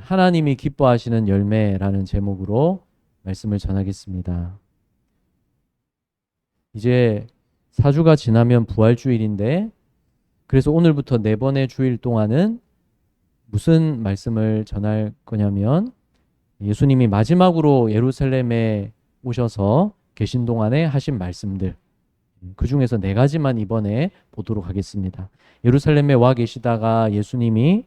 하나님이 기뻐하시는 열매라는 제목으로 말씀을 전하겠습니다. 이제 4주가 지나면 부활주일인데, 그래서 오늘부터 4번의 주일 동안은 무슨 말씀을 전할 거냐면, 예수님이 마지막으로 예루살렘에 오셔서 계신 동안에 하신 말씀들, 그 중에서 4가지만 이번에 보도록 하겠습니다. 예루살렘에 와 계시다가 예수님이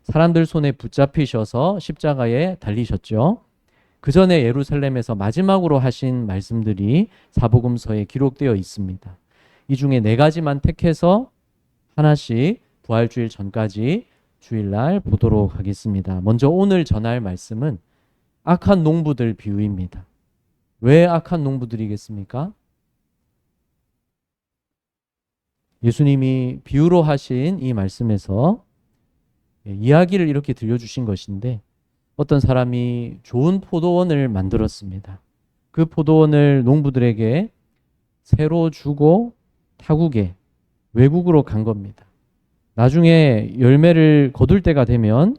사람들 손에 붙잡히셔서 십자가에 달리셨죠. 그 전에 예루살렘에서 마지막으로 하신 말씀들이 사복음서에 기록되어 있습니다. 이 중에 4가지만 택해서 하나씩 부활주일 전까지 주일날 보도록 하겠습니다. 먼저 오늘 전할 말씀은 악한 농부들 비유입니다. 왜 악한 농부들이겠습니까? 예수님이 비유로 하신 이 말씀에서 이야기를 이렇게 들려주신 것인데, 어떤 사람이 좋은 포도원을 만들었습니다. 그 포도원을 농부들에게 새로 주고 타국에 외국으로 간 겁니다. 나중에 열매를 거둘 때가 되면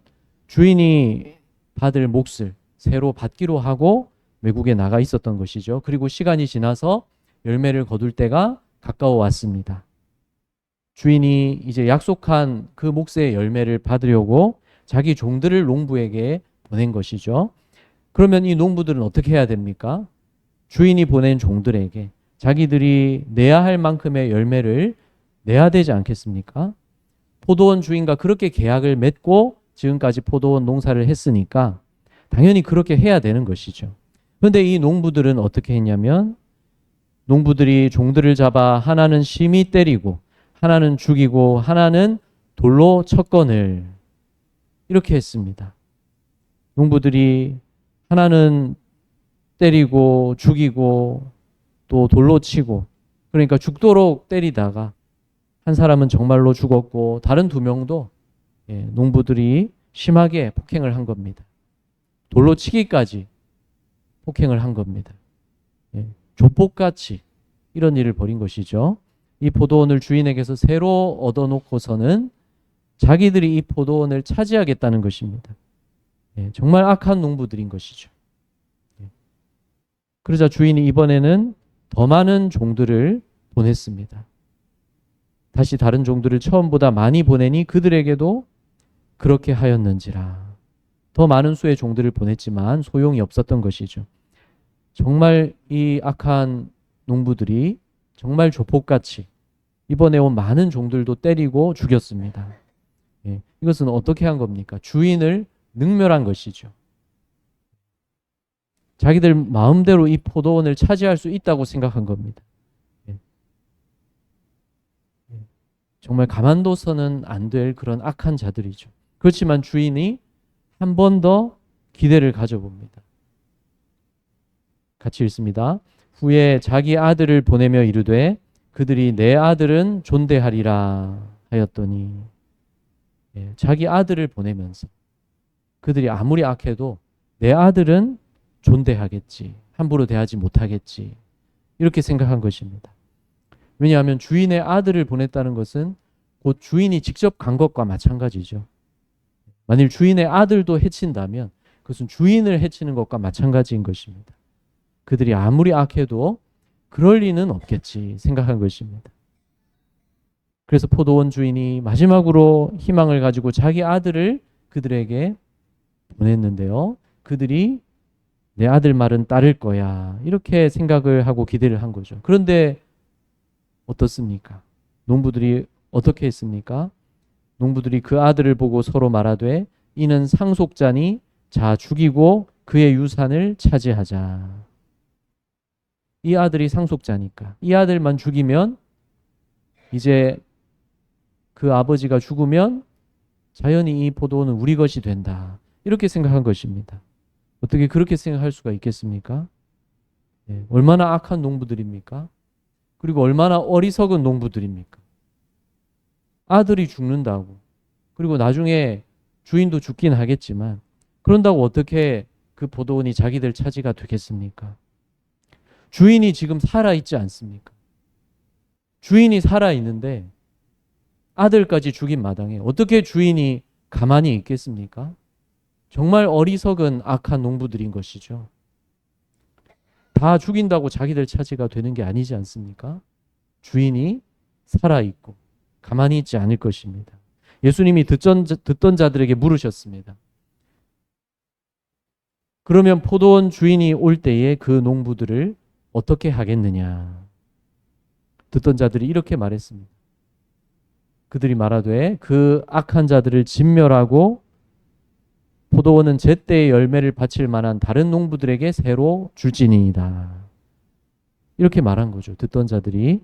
주인이 받을 몫을 새로 받기로 하고 외국에 나가 있었던 것이죠. 그리고 시간이 지나서 열매를 거둘 때가 가까워 왔습니다. 주인이 이제 약속한 그 몫의 열매를 받으려고 자기 종들을 농부에게 보낸 것이죠. 그러면 이 농부들은 어떻게 해야 됩니까? 주인이 보낸 종들에게 자기들이 내야 할 만큼의 열매를 내야 되지 않겠습니까? 포도원 주인과 그렇게 계약을 맺고 지금까지 포도원 농사를 했으니까 당연히 그렇게 해야 되는 것이죠. 그런데 이 농부들은 어떻게 했냐면, 농부들이 종들을 잡아 하나는 심히 때리고 하나는 죽이고 하나는 돌로 쳤거늘, 이렇게 했습니다. 농부들이 하나는 때리고 죽이고 또 돌로 치고, 그러니까 죽도록 때리다가 한 사람은 정말로 죽었고 다른 2명도 농부들이 심하게 폭행을 한 겁니다. 돌로 치기까지 폭행을 한 겁니다. 조폭같이 이런 일을 벌인 것이죠. 이 포도원을 주인에게서 새로 얻어놓고서는 자기들이 이 포도원을 차지하겠다는 것입니다. 정말 악한 농부들인 것이죠. 그러자 주인이 이번에는 더 많은 종들을 보냈습니다. 다시 다른 종들을 처음보다 많이 보내니 그들에게도 그렇게 하였는지라. 더 많은 수의 종들을 보냈지만 소용이 없었던 것이죠. 정말 이 악한 농부들이 정말 조폭같이 이번에 온 많은 종들도 때리고 죽였습니다. 이것은 어떻게 한 겁니까? 주인을 능멸한 것이죠. 자기들 마음대로 이 포도원을 차지할 수 있다고 생각한 겁니다. 정말 가만둬서는 안 될 그런 악한 자들이죠. 그렇지만 주인이 한 번 더 기대를 가져봅니다. 같이 읽습니다. 후에 자기 아들을 보내며 이르되 그들이 내 아들은 존대하리라 하였더니, 자기 아들을 보내면서 그들이 아무리 악해도 내 아들은 존대하겠지, 함부로 대하지 못하겠지, 이렇게 생각한 것입니다. 왜냐하면 주인의 아들을 보냈다는 것은 곧 주인이 직접 간 것과 마찬가지죠. 만일 주인의 아들도 해친다면 그것은 주인을 해치는 것과 마찬가지인 것입니다. 그들이 아무리 악해도 그럴 리는 없겠지 생각한 것입니다. 그래서 포도원 주인이 마지막으로 희망을 가지고 자기 아들을 그들에게 보냈는데요. 그들이 내 아들 말은 따를 거야, 이렇게 생각을 하고 기대를 한 거죠. 그런데 어떻습니까? 농부들이 어떻게 했습니까? 농부들이 그 아들을 보고 서로 말하되 이는 상속자니 자 죽이고 그의 유산을 차지하자. 이 아들이 상속자니까 이 아들만 죽이면 이제 그 아버지가 죽으면 자연히 이 포도원은 우리 것이 된다, 이렇게 생각한 것입니다. 어떻게 그렇게 생각할 수가 있겠습니까? 얼마나 악한 농부들입니까? 그리고 얼마나 어리석은 농부들입니까? 아들이 죽는다고, 그리고 나중에 주인도 죽긴 하겠지만 그런다고 어떻게 그 포도원이 자기들 차지가 되겠습니까? 주인이 지금 살아있지 않습니까? 주인이 살아있는데 아들까지 죽인 마당에 어떻게 주인이 가만히 있겠습니까? 정말 어리석은 악한 농부들인 것이죠. 다 죽인다고 자기들 차지가 되는 게 아니지 않습니까? 주인이 살아있고 가만히 있지 않을 것입니다. 예수님이 듣던 자들에게 물으셨습니다. 그러면 포도원 주인이 올 때에 그 농부들을 어떻게 하겠느냐? 듣던 자들이 이렇게 말했습니다. 그들이 말하되 그 악한 자들을 진멸하고 포도원은 제때의 열매를 바칠 만한 다른 농부들에게 새로 줄지니이다. 이렇게 말한 거죠. 듣던 자들이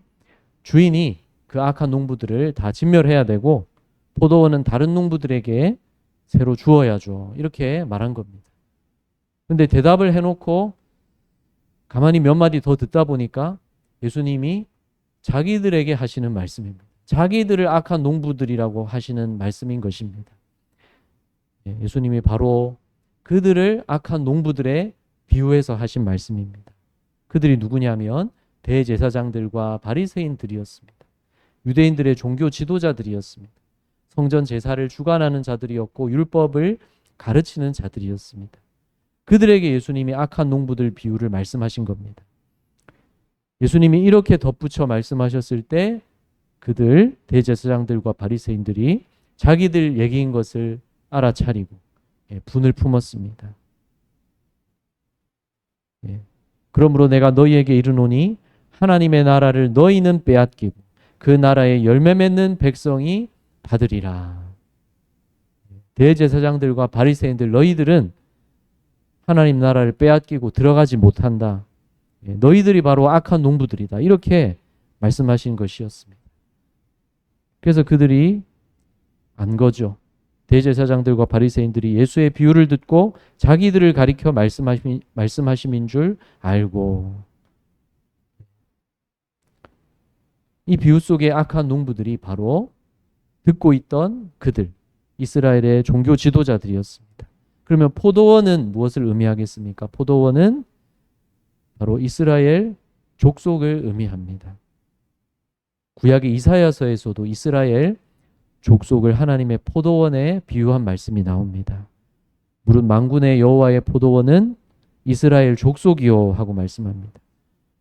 주인이 그 악한 농부들을 다 진멸해야 되고 포도원은 다른 농부들에게 새로 주어야죠. 이렇게 말한 겁니다. 근데 대답을 해놓고 가만히 몇 마디 더 듣다 보니까 예수님이 자기들에게 하시는 말씀입니다. 자기들을 악한 농부들이라고 하시는 말씀인 것입니다. 예수님이 바로 그들을 악한 농부들에 비유해서 하신 말씀입니다. 그들이 누구냐면 대제사장들과 바리새인들이었습니다. 유대인들의 종교 지도자들이었습니다. 성전 제사를 주관하는 자들이었고 율법을 가르치는 자들이었습니다. 그들에게 예수님이 악한 농부들 비유를 말씀하신 겁니다. 예수님이 이렇게 덧붙여 말씀하셨을 때 그들 대제사장들과 바리새인들이 자기들 얘기인 것을 알아차리고 분을 품었습니다. 그러므로 내가 너희에게 이르노니 하나님의 나라를 너희는 빼앗기고 그 나라의 열매 맺는 백성이 받으리라. 대제사장들과 바리새인들 너희들은 하나님 나라를 빼앗기고 들어가지 못한다. 너희들이 바로 악한 농부들이다. 이렇게 말씀하신 것이었습니다. 그래서 그들이 안 거죠. 대제사장들과 바리새인들이 예수의 비유를 듣고 자기들을 가리켜 말씀하심인 줄 알고 이 비유 속의 악한 농부들이 바로 듣고 있던 그들, 이스라엘의 종교 지도자들이었습니다. 그러면 포도원은 무엇을 의미하겠습니까? 포도원은 바로 이스라엘 족속을 의미합니다. 구약의 이사야서에서도 이스라엘 족속을 하나님의 포도원에 비유한 말씀이 나옵니다. 무릇 만군의 여호와의 포도원은 이스라엘 족속이요 하고 말씀합니다.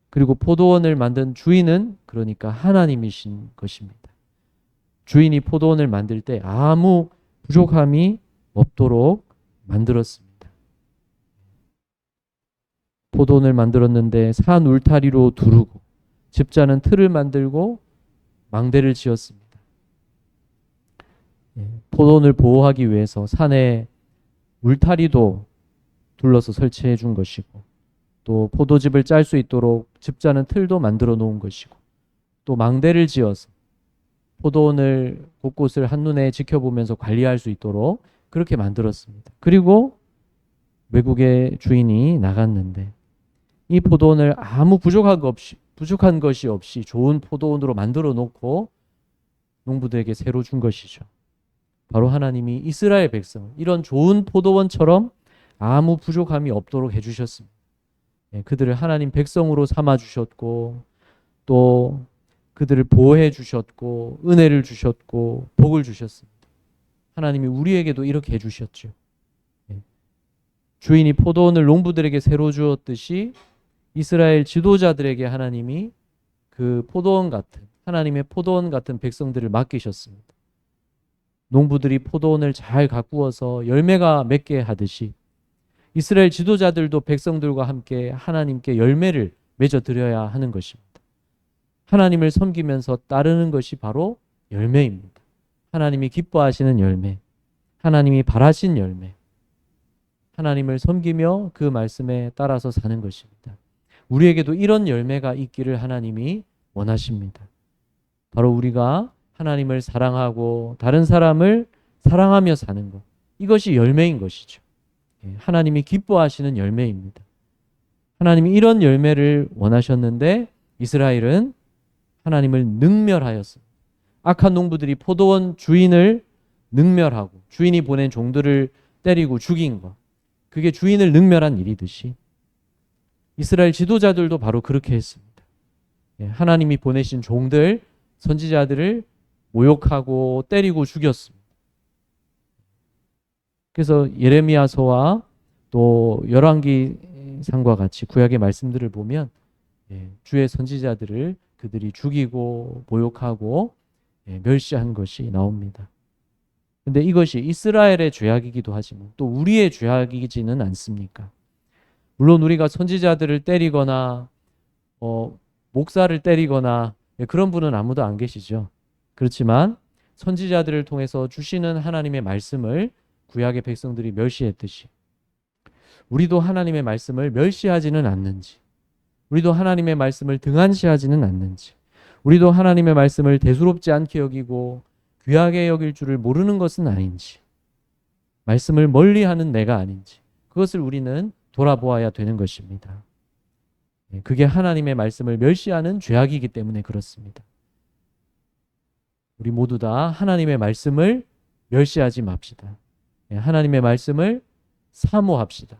그리고 포도원을 만든 주인은 그러니까 하나님이신 것입니다. 주인이 포도원을 만들 때 아무 부족함이 없도록 만들었습니다. 포도원을 만들었는데 산 울타리로 두르고 집자는 틀을 만들고 망대를 지었습니다. 포도원을 보호하기 위해서 산에 울타리도 둘러서 설치해 준 것이고 또 포도즙을 짤 수 있도록 집자는 틀도 만들어 놓은 것이고 또 망대를 지어서 포도원을 곳곳을 한눈에 지켜보면서 관리할 수 있도록 그렇게 만들었습니다. 그리고 외국의 주인이 나갔는데 이 포도원을 아무 부족한 것이 없이 좋은 포도원으로 만들어 놓고 농부들에게 새로 준 것이죠. 바로 하나님이 이스라엘 백성 이런 좋은 포도원처럼 아무 부족함이 없도록 해주셨습니다. 그들을 하나님 백성으로 삼아 주셨고 또 그들을 보호해 주셨고 은혜를 주셨고 복을 주셨습니다. 하나님이 우리에게도 이렇게 해주셨죠. 주인이 포도원을 농부들에게 새로 주었듯이 이스라엘 지도자들에게 하나님이 그 포도원 같은 하나님의 포도원 같은 백성들을 맡기셨습니다. 농부들이 포도원을 잘 가꾸어서 열매가 맺게 하듯이 이스라엘 지도자들도 백성들과 함께 하나님께 열매를 맺어드려야 하는 것입니다. 하나님을 섬기면서 따르는 것이 바로 열매입니다. 하나님이 기뻐하시는 열매, 하나님이 바라신 열매, 하나님을 섬기며 그 말씀에 따라서 사는 것입니다. 우리에게도 이런 열매가 있기를 하나님이 원하십니다. 바로 우리가 하나님을 사랑하고 다른 사람을 사랑하며 사는 것. 이것이 열매인 것이죠. 하나님이 기뻐하시는 열매입니다. 하나님이 이런 열매를 원하셨는데 이스라엘은 하나님을 능멸하였습니다. 악한 농부들이 포도원 주인을 능멸하고 주인이 보낸 종들을 때리고 죽인 것. 그게 주인을 능멸한 일이듯이 이스라엘 지도자들도 바로 그렇게 했습니다. 하나님이 보내신 종들, 선지자들을 모욕하고 때리고 죽였습니다. 그래서 예레미야서와 또 열왕기상과 같이 구약의 말씀들을 보면 주의 선지자들을 그들이 죽이고 모욕하고 멸시한 것이 나옵니다. 근데 이것이 이스라엘의 죄악이기도 하지만 또 우리의 죄악이지는 않습니까? 물론 우리가 선지자들을 때리거나 목사를 때리거나 그런 분은 아무도 안 계시죠. 그렇지만 선지자들을 통해서 주시는 하나님의 말씀을 구약의 백성들이 멸시했듯이 우리도 하나님의 말씀을 멸시하지는 않는지, 우리도 하나님의 말씀을 등한시하지는 않는지, 우리도 하나님의 말씀을 대수롭지 않게 여기고 귀하게 여길 줄을 모르는 것은 아닌지, 말씀을 멀리하는 내가 아닌지, 그것을 우리는 돌아보아야 되는 것입니다. 그게 하나님의 말씀을 멸시하는 죄악이기 때문에 그렇습니다. 우리 모두 다 하나님의 말씀을 멸시하지 맙시다. 하나님의 말씀을 사모합시다.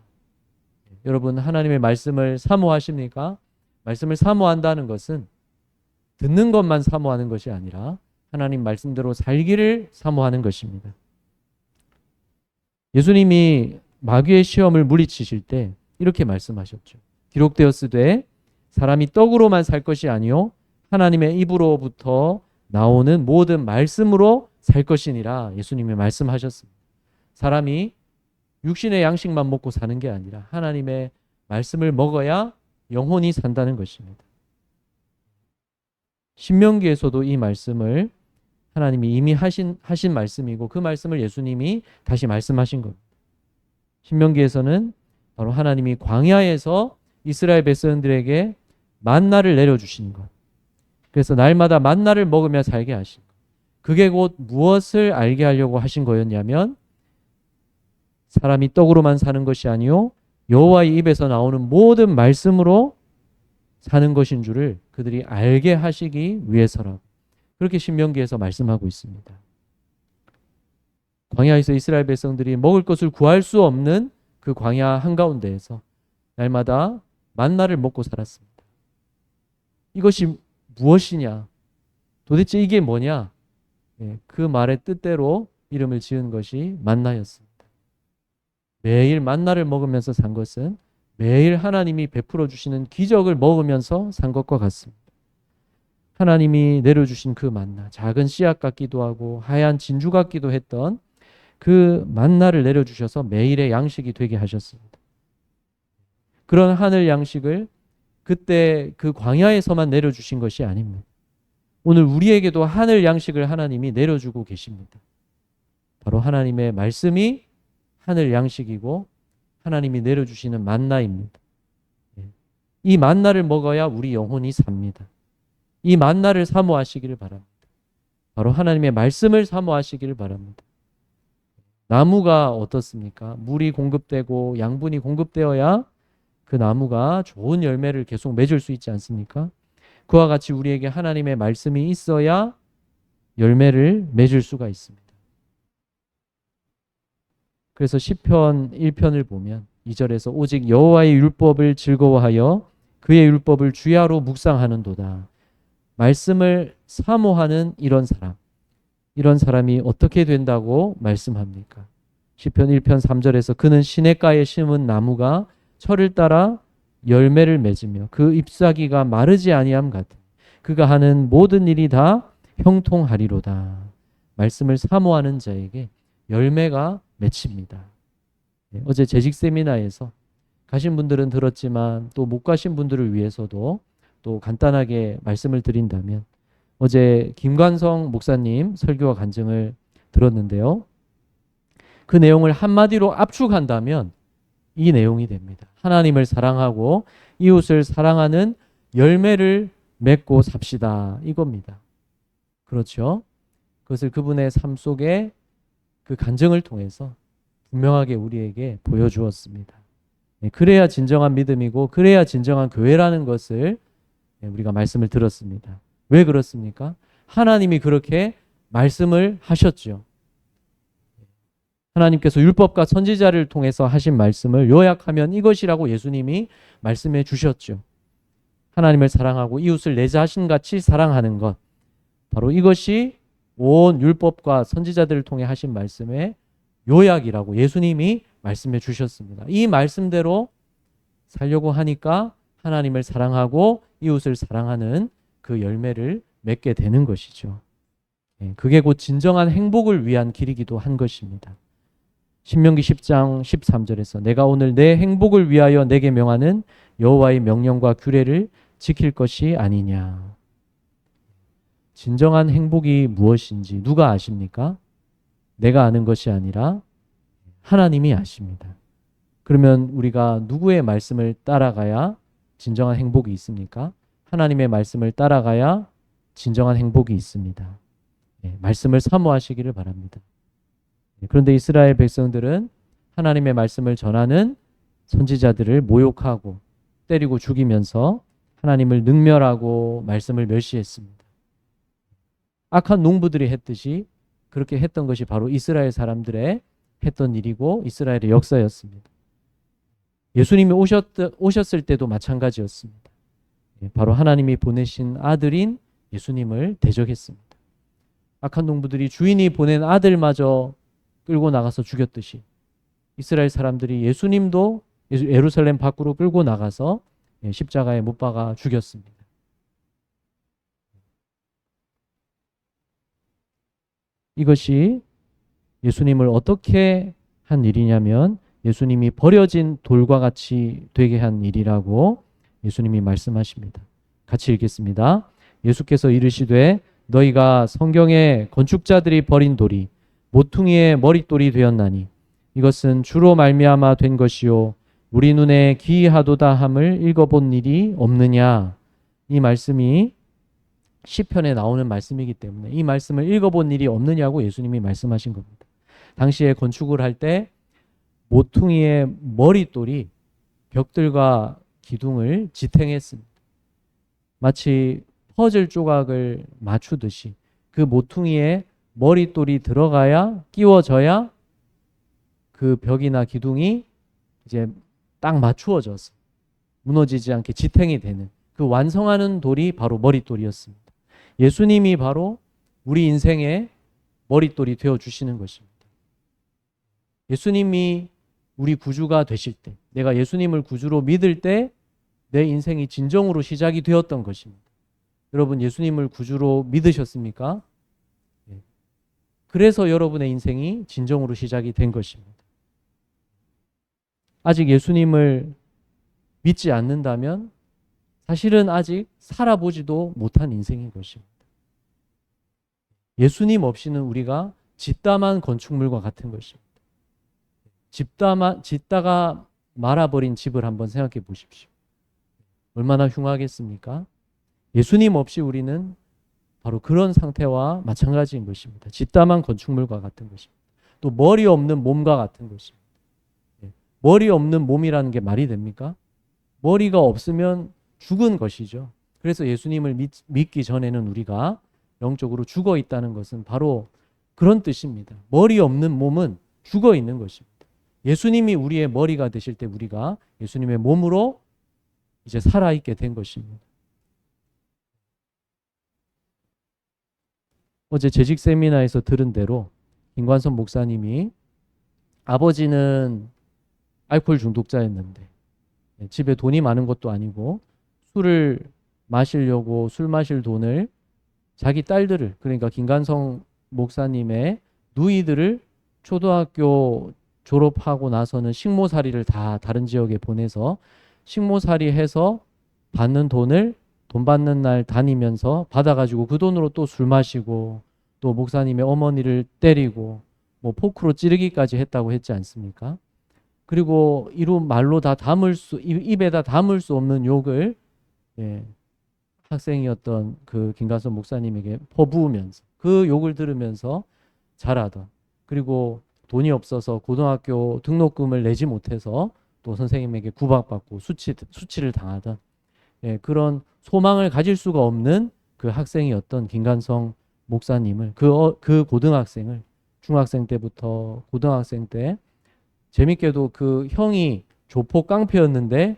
여러분, 하나님의 말씀을 사모하십니까? 말씀을 사모한다는 것은 듣는 것만 사모하는 것이 아니라 하나님 말씀대로 살기를 사모하는 것입니다. 예수님이 마귀의 시험을 물리치실 때 이렇게 말씀하셨죠. 기록되었으되 사람이 떡으로만 살 것이 아니요 하나님의 입으로부터 나오는 모든 말씀으로 살 것이니라 예수님이 말씀하셨습니다. 사람이 육신의 양식만 먹고 사는 게 아니라 하나님의 말씀을 먹어야 영혼이 산다는 것입니다. 신명기에서도 이 말씀을 하나님이 이미 하신 말씀이고 그 말씀을 예수님이 다시 말씀하신 겁니다. 신명기에서는 바로 하나님이 광야에서 이스라엘 백성들에게 만나를 내려주신 것. 그래서 날마다 만나를 먹으며 살게 하신 것. 그게 곧 무엇을 알게 하려고 하신 거였냐면 사람이 떡으로만 사는 것이 아니요 여호와의 입에서 나오는 모든 말씀으로 사는 것인 줄을 그들이 알게 하시기 위해서라고. 그렇게 신명기에서 말씀하고 있습니다. 광야에서 이스라엘 백성들이 먹을 것을 구할 수 없는 그 광야 한가운데에서 날마다 만나를 먹고 살았습니다. 이것이 무엇이냐? 도대체 이게 뭐냐? 그 말의 뜻대로 이름을 지은 것이 만나였습니다. 매일 만나를 먹으면서 산 것은 매일 하나님이 베풀어 주시는 기적을 먹으면서 산 것과 같습니다. 하나님이 내려주신 그 만나, 작은 씨앗 같기도 하고 하얀 진주 같기도 했던 그 만나를 내려주셔서 매일의 양식이 되게 하셨습니다. 그런 하늘 양식을 그때 그 광야에서만 내려주신 것이 아닙니다. 오늘 우리에게도 하늘 양식을 하나님이 내려주고 계십니다. 바로 하나님의 말씀이 하늘 양식이고 하나님이 내려주시는 만나입니다. 이 만나를 먹어야 우리 영혼이 삽니다. 이 만나를 사모하시기를 바랍니다. 바로 하나님의 말씀을 사모하시기를 바랍니다. 나무가 어떻습니까? 물이 공급되고 양분이 공급되어야 그 나무가 좋은 열매를 계속 맺을 수 있지 않습니까? 그와 같이 우리에게 하나님의 말씀이 있어야 열매를 맺을 수가 있습니다. 그래서 시편 1편을 보면 2절에서 오직 여호와의 율법을 즐거워하여 그의 율법을 주야로 묵상하는도다. 말씀을 사모하는 이런 사람이 어떻게 된다고 말씀합니까? 시편 1편 3절에서 그는 시냇가에 심은 나무가 철을 따라 열매를 맺으며 그 잎사귀가 마르지 아니함 같은 그가 하는 모든 일이 다 형통하리로다. 말씀을 사모하는 자에게 열매가 맺힙니다. 어제 재직 세미나에서 가신 분들은 들었지만 또 못 가신 분들을 위해서도 또 간단하게 말씀을 드린다면 어제 김관성 목사님 설교와 간증을 들었는데요. 그 내용을 한마디로 압축한다면 이 내용이 됩니다. 하나님을 사랑하고 이웃을 사랑하는 열매를 맺고 삽시다. 이겁니다. 그렇죠? 그것을 그분의 삶 속에 그 간증을 통해서 분명하게 우리에게 보여주었습니다. 그래야 진정한 믿음이고 그래야 진정한 교회라는 것을 우리가 말씀을 들었습니다. 왜 그렇습니까? 하나님이 그렇게 말씀을 하셨죠. 하나님께서 율법과 선지자를 통해서 하신 말씀을 요약하면 이것이라고 예수님이 말씀해 주셨죠. 하나님을 사랑하고 이웃을 내 자신같이 사랑하는 것. 바로 이것이 온 율법과 선지자들을 통해 하신 말씀의 요약이라고 예수님이 말씀해 주셨습니다. 이 말씀대로 살려고 하니까 하나님을 사랑하고 이웃을 사랑하는 그 열매를 맺게 되는 것이죠. 그게 곧 진정한 행복을 위한 길이기도 한 것입니다. 신명기 10장 13절에서 내가 오늘 내 행복을 위하여 내게 명하는 여호와의 명령과 규례를 지킬 것이 아니냐. 진정한 행복이 무엇인지 누가 아십니까? 내가 아는 것이 아니라 하나님이 아십니다. 그러면 우리가 누구의 말씀을 따라가야 진정한 행복이 있습니까? 하나님의 말씀을 따라가야 진정한 행복이 있습니다. 말씀을 사모하시기를 바랍니다. 그런데 이스라엘 백성들은 하나님의 말씀을 전하는 선지자들을 모욕하고 때리고 죽이면서 하나님을 능멸하고 말씀을 멸시했습니다. 악한 농부들이 했듯이 그렇게 했던 것이 바로 이스라엘 사람들의 했던 일이고 이스라엘의 역사였습니다. 예수님이 오셨을 때도 마찬가지였습니다. 바로 하나님이 보내신 아들인 예수님을 대적했습니다. 악한 농부들이 주인이 보낸 아들마저 끌고 나가서 죽였듯이 이스라엘 사람들이 예수님도 예루살렘 밖으로 끌고 나가서 십자가에 못 박아 죽였습니다. 이것이 예수님을 어떻게 한 일이냐면 예수님이 버려진 돌과 같이 되게 한 일이라고 예수님이 말씀하십니다. 같이 읽겠습니다. 예수께서 이르시되 너희가 성경에 건축자들이 버린 돌이 모퉁이의 머릿돌이 되었나니 이것은 주로 말미암아 된 것이요 우리 눈에 기이하도다 함을 읽어본 일이 없느냐. 이 말씀이 시편에 나오는 말씀이기 때문에 이 말씀을 읽어본 일이 없느냐고 예수님이 말씀하신 겁니다. 당시에 건축을 할 때 모퉁이의 머릿돌이 벽들과 기둥을 지탱했습니다. 마치 퍼즐 조각을 맞추듯이 그 모퉁이에 머릿돌이 들어가야 끼워져야 그 벽이나 기둥이 이제 딱 맞추어져서 무너지지 않게 지탱이 되는 그 완성하는 돌이 바로 머릿돌이었습니다. 예수님이 바로 우리 인생의 머릿돌이 되어주시는 것입니다. 예수님이 우리 구주가 되실 때, 내가 예수님을 구주로 믿을 때 내 인생이 진정으로 시작이 되었던 것입니다. 여러분 예수님을 구주로 믿으셨습니까? 그래서 여러분의 인생이 진정으로 시작이 된 것입니다. 아직 예수님을 믿지 않는다면 사실은 아직 살아보지도 못한 인생인 것입니다. 예수님 없이는 우리가 짓다만 건축물과 같은 것입니다. 짓다가 말아버린 집을 한번 생각해 보십시오. 얼마나 흉하겠습니까? 예수님 없이 우리는 바로 그런 상태와 마찬가지인 것입니다. 짓다만 건축물과 같은 것입니다. 또 머리 없는 몸과 같은 것입니다. 머리 없는 몸이라는 게 말이 됩니까? 머리가 없으면 죽은 것이죠. 그래서 예수님을 믿기 전에는 우리가 영적으로 죽어 있다는 것은 바로 그런 뜻입니다. 머리 없는 몸은 죽어 있는 것입니다. 예수님이 우리의 머리가 되실 때 우리가 예수님의 몸으로 이제 살아있게 된 것입니다. 어제 재직 세미나에서 들은 대로 김관선 목사님이 아버지는 알코올 중독자였는데 집에 돈이 많은 것도 아니고 술을 마시려고 술 마실 돈을 자기 딸들을 그러니까 김관성 목사님의 누이들을 초등학교 졸업하고 나서는 식모살이를 다 다른 지역에 보내서 식모살이 해서 받는 돈을 돈 받는 날 다니면서 받아가지고 그 돈으로 또 술 마시고 또 목사님의 어머니를 때리고 뭐 포크로 찌르기까지 했다고 했지 않습니까? 그리고 이루 말로 다 입에다 담을 수 없는 욕을 학생이었던 그 김관선 목사님에게 퍼부으면서 그 욕을 들으면서 자라던 그리고 돈이 없어서 고등학교 등록금을 내지 못해서 또 선생님에게 구박받고 수치를 당하던 그런 소망을 가질 수가 없는 그 학생이었던 김관성 목사님을 그 고등학생을 중학생 때부터 고등학생 때 재밌게도 그 형이 조폭 깡패였는데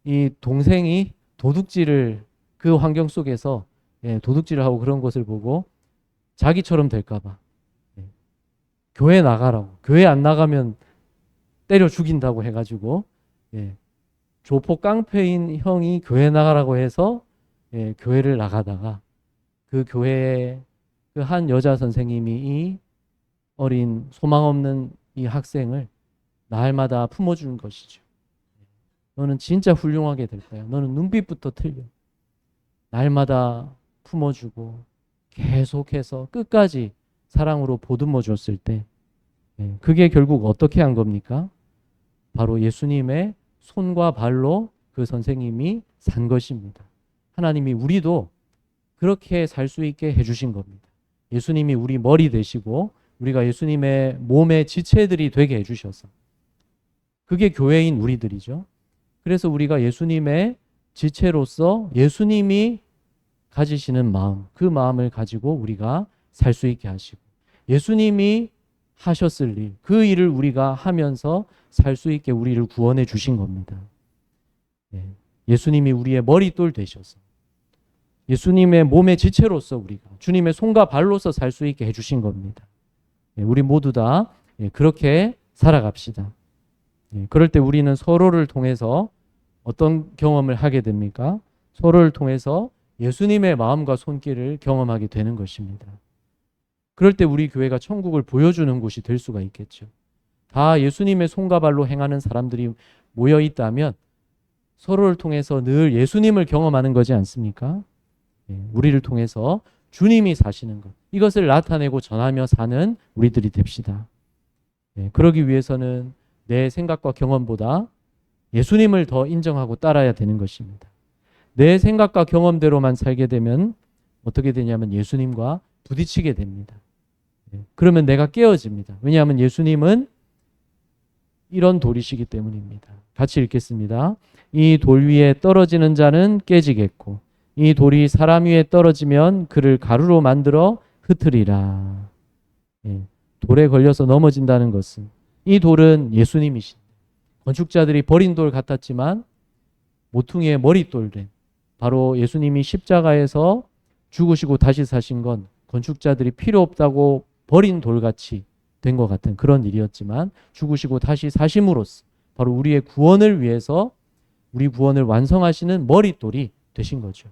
이 동생이 도둑질을 그 환경 속에서 도둑질을 하고 그런 것을 보고 자기처럼 될까 봐 교회 나가라고. 교회 안 나가면 때려 죽인다고 해가지고 예, 조폭 깡패인 형이 교회 나가라고 해서 예, 교회를 나가다가 그 교회에 그 한 여자 선생님이 이 어린 소망 없는 이 학생을 날마다 품어주는 것이죠. 너는 진짜 훌륭하게 될 거야. 너는 눈빛부터 틀려. 날마다 품어주고 계속해서 끝까지 사랑으로 보듬어 줬을 때 그게 결국 어떻게 한 겁니까? 바로 예수님의 손과 발로 그 선생님이 산 것입니다. 하나님이 우리도 그렇게 살 수 있게 해주신 겁니다. 예수님이 우리 머리 되시고 우리가 예수님의 몸의 지체들이 되게 해주셔서 그게 교회인 우리들이죠. 그래서 우리가 예수님의 지체로서 예수님이 가지시는 마음, 그 마음을 가지고 우리가 살 수 있게 하시고 예수님이 하셨을 일, 그 일을 우리가 하면서 살 수 있게 우리를 구원해 주신 겁니다. 예수님이 우리의 머릿돌 되셔서 예수님의 몸의 지체로서 우리가 주님의 손과 발로서 살 수 있게 해주신 겁니다. 우리 모두 다 그렇게 살아갑시다. 그럴 때 우리는 서로를 통해서 어떤 경험을 하게 됩니까? 서로를 통해서 예수님의 마음과 손길을 경험하게 되는 것입니다. 그럴 때 우리 교회가 천국을 보여주는 곳이 될 수가 있겠죠. 다 예수님의 손과 발로 행하는 사람들이 모여 있다면 서로를 통해서 늘 예수님을 경험하는 거지 않습니까? 우리를 통해서 주님이 사시는 것, 이것을 나타내고 전하며 사는 우리들이 됩시다. 그러기 위해서는 내 생각과 경험보다 예수님을 더 인정하고 따라야 되는 것입니다. 내 생각과 경험대로만 살게 되면 어떻게 되냐면 예수님과 부딪히게 됩니다. 그러면 내가 깨어집니다. 왜냐하면 예수님은 이런 돌이시기 때문입니다. 같이 읽겠습니다. 이 돌 위에 떨어지는 자는 깨지겠고 이 돌이 사람 위에 떨어지면 그를 가루로 만들어 흩으리라. 돌에 걸려서 넘어진다는 것은 이 돌은 예수님이신데 건축자들이 버린 돌 같았지만 모퉁이의 머릿돌된 바로 예수님이 십자가에서 죽으시고 다시 사신 건 건축자들이 필요 없다고 버린 돌같이 된 것 같은 그런 일이었지만 죽으시고 다시 사심으로써 바로 우리의 구원을 위해서 우리 구원을 완성하시는 머릿돌이 되신 거죠.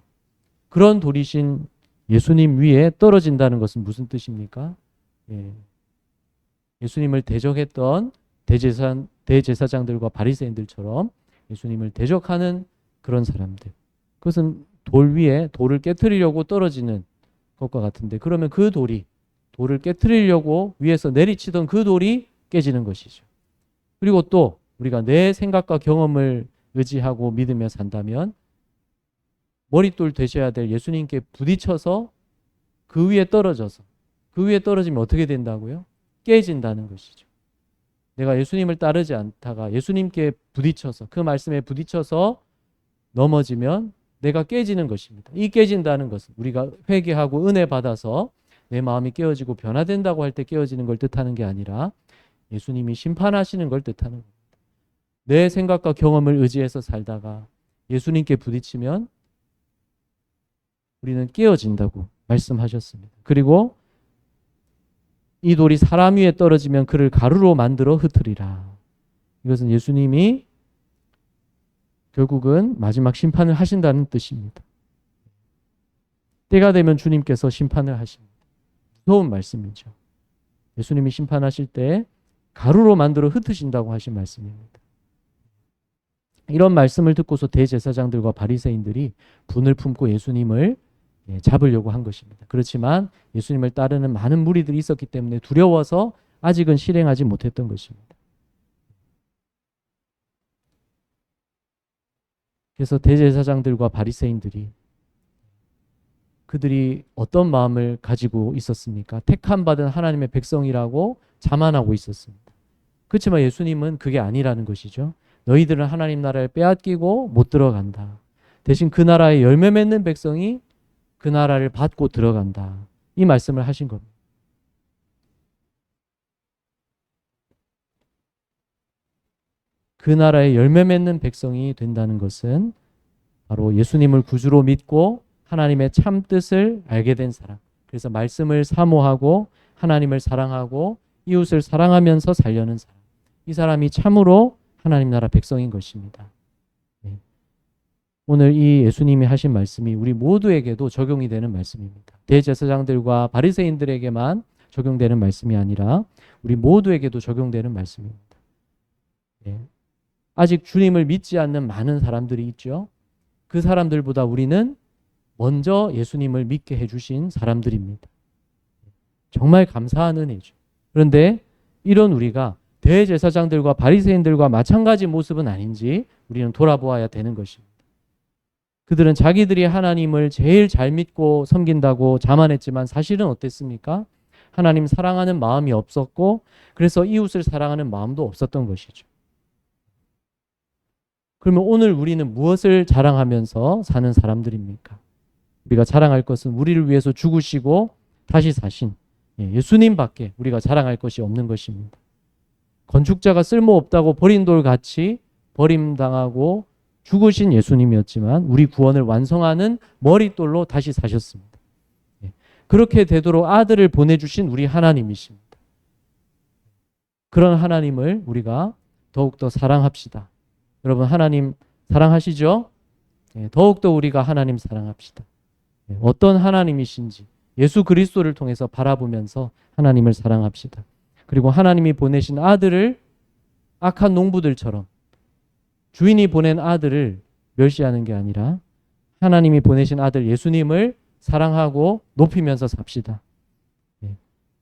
그런 돌이신 예수님 위에 떨어진다는 것은 무슨 뜻입니까? 예수님을 대적했던 대제사장들과 바리새인들처럼 예수님을 대적하는 그런 사람들. 그것은 돌 위에 돌을 깨트리려고 떨어지는 것과 같은데 그러면 그 돌을 깨트리려고 위에서 내리치던 그 돌이 깨지는 것이죠. 그리고 또 우리가 내 생각과 경험을 의지하고 믿으며 산다면 머릿돌 되셔야 될 예수님께 부딪혀서 그 위에 떨어져서 그 위에 떨어지면 어떻게 된다고요? 깨진다는 것이죠. 내가 예수님을 따르지 않다가 예수님께 부딪혀서 그 말씀에 부딪혀서 넘어지면 내가 깨지는 것입니다. 이 깨진다는 것은 우리가 회개하고 은혜 받아서 내 마음이 깨어지고 변화된다고 할 때 깨어지는 걸 뜻하는 게 아니라 예수님이 심판하시는 걸 뜻하는 겁니다. 내 생각과 경험을 의지해서 살다가 예수님께 부딪히면 우리는 깨어진다고 말씀하셨습니다. 그리고 이 돌이 사람 위에 떨어지면 그를 가루로 만들어 흩으리라. 이것은 예수님이 결국은 마지막 심판을 하신다는 뜻입니다. 때가 되면 주님께서 심판을 하십니다. 무서운 말씀이죠. 예수님이 심판하실 때 가루로 만들어 흩으신다고 하신 말씀입니다. 이런 말씀을 듣고서 대제사장들과 바리새인들이 분을 품고 예수님을 잡으려고 한 것입니다. 그렇지만 예수님을 따르는 많은 무리들이 있었기 때문에 두려워서 아직은 실행하지 못했던 것입니다. 그래서 대제사장들과 바리새인들이 그들이 어떤 마음을 가지고 있었습니까? 택함 받은 하나님의 백성이라고 자만하고 있었습니다. 그렇지만 예수님은 그게 아니라는 것이죠. 너희들은 하나님 나라에 빼앗기고 못 들어간다. 대신 그 나라에 열매 맺는 백성이 그 나라를 받고 들어간다. 이 말씀을 하신 겁니다. 그 나라에 열매 맺는 백성이 된다는 것은 바로 예수님을 구주로 믿고 하나님의 참 뜻을 알게 된 사람. 그래서 말씀을 사모하고 하나님을 사랑하고 이웃을 사랑하면서 살려는 사람. 이 사람이 참으로 하나님 나라 백성인 것입니다. 오늘 이 예수님이 하신 말씀이 우리 모두에게도 적용이 되는 말씀입니다. 대제사장들과 바리새인들에게만 적용되는 말씀이 아니라 우리 모두에게도 적용되는 말씀입니다. 아직 주님을 믿지 않는 많은 사람들이 있죠. 그 사람들보다 우리는 먼저 예수님을 믿게 해주신 사람들입니다. 정말 감사한 은혜죠. 그런데 이런 우리가 대제사장들과 바리새인들과 마찬가지 모습은 아닌지 우리는 돌아보아야 되는 것입니다. 그들은 자기들이 하나님을 제일 잘 믿고 섬긴다고 자만했지만 사실은 어땠습니까? 하나님 사랑하는 마음이 없었고 그래서 이웃을 사랑하는 마음도 없었던 것이죠. 그러면 오늘 우리는 무엇을 자랑하면서 사는 사람들입니까? 우리가 자랑할 것은 우리를 위해서 죽으시고 다시 사신 예수님밖에 우리가 자랑할 것이 없는 것입니다. 건축자가 쓸모없다고 버린 돌같이 버림당하고 죽으신 예수님이었지만 우리 구원을 완성하는 머릿돌로 다시 사셨습니다. 그렇게 되도록 아들을 보내주신 우리 하나님이십니다. 그런 하나님을 우리가 더욱더 사랑합시다. 여러분 하나님 사랑하시죠? 더욱더 우리가 하나님 사랑합시다. 어떤 하나님이신지 예수 그리스도를 통해서 바라보면서 하나님을 사랑합시다. 그리고 하나님이 보내신 아들을 악한 농부들처럼 주인이 보낸 아들을 멸시하는 게 아니라 하나님이 보내신 아들 예수님을 사랑하고 높이면서 삽시다.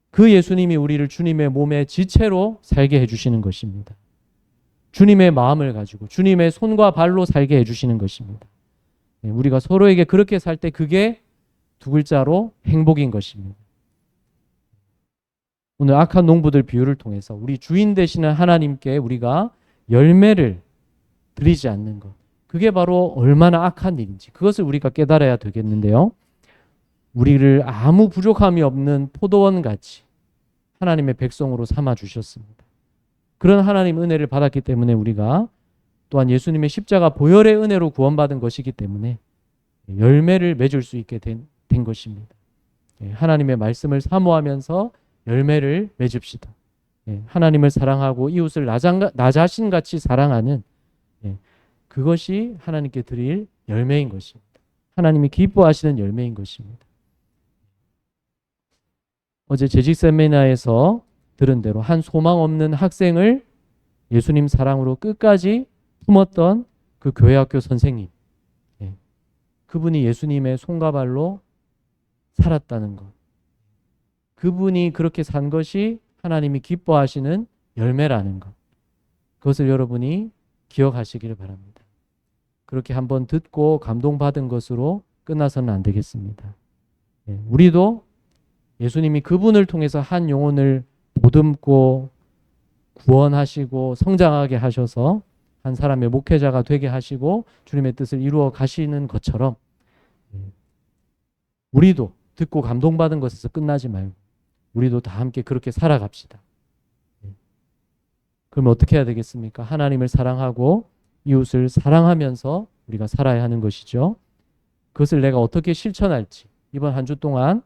그 예수님이 우리를 주님의 몸의 지체로 살게 해주시는 것입니다. 주님의 마음을 가지고 주님의 손과 발로 살게 해주시는 것입니다. 우리가 서로에게 그렇게 살 때 그게 두 글자로 행복인 것입니다. 오늘 악한 농부들 비유를 통해서 우리 주인 되시는 하나님께 우리가 열매를 드리지 않는 것. 그게 바로 얼마나 악한 일인지 그것을 우리가 깨달아야 되겠는데요. 우리를 아무 부족함이 없는 포도원같이 하나님의 백성으로 삼아 주셨습니다. 그런 하나님 은혜를 받았기 때문에 우리가 또한 예수님의 십자가 보혈의 은혜로 구원받은 것이기 때문에 열매를 맺을 수 있게 된 것입니다. 하나님의 말씀을 사모하면서 열매를 맺읍시다. 하나님을 사랑하고 이웃을 나 자신같이 사랑하는 그것이 하나님께 드릴 열매인 것입니다. 하나님이 기뻐하시는 열매인 것입니다. 어제 재직 세미나에서 들은 대로 한 소망 없는 학생을 예수님 사랑으로 끝까지 품었던 그 교회학교 선생님. 그분이 예수님의 손과 발로 살았다는 것. 그분이 그렇게 산 것이 하나님이 기뻐하시는 열매라는 것. 그것을 여러분이 기억하시기를 바랍니다. 그렇게 한번 듣고 감동받은 것으로 끝나서는 안 되겠습니다. 우리도 예수님이 그분을 통해서 한 영혼을 보듬고 구원하시고 성장하게 하셔서 한 사람의 목회자가 되게 하시고 주님의 뜻을 이루어 가시는 것처럼 우리도 듣고 감동받은 것에서 끝나지 말고 우리도 다 함께 그렇게 살아갑시다. 그럼 어떻게 해야 되겠습니까? 하나님을 사랑하고 이웃을 사랑하면서 우리가 살아야 하는 것이죠. 그것을 내가 어떻게 실천할지 이번 한 주 동안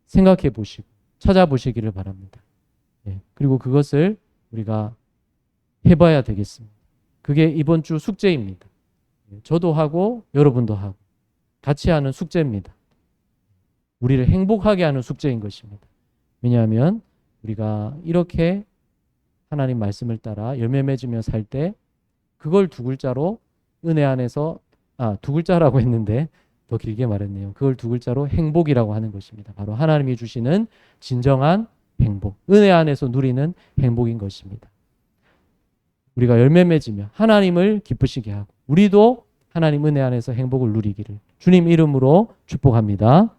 생각해 보시고 찾아보시기를 바랍니다. 그리고 그것을 우리가 해봐야 되겠습니다. 그게 이번 주 숙제입니다. 저도 하고 여러분도 하고 같이 하는 숙제입니다. 우리를 행복하게 하는 숙제인 것입니다. 왜냐하면 우리가 이렇게 하나님 말씀을 따라 열매 맺으며 살 때 그걸 두 글자로 은혜 안에서 두 글자라고 했는데 더 길게 말했네요. 그걸 두 글자로 행복이라고 하는 것입니다. 바로 하나님이 주시는 진정한 행복, 은혜 안에서 누리는 행복인 것입니다. 우리가 열매 맺으며 하나님을 기쁘시게 하고 우리도 하나님 은혜 안에서 행복을 누리기를 주님 이름으로 축복합니다.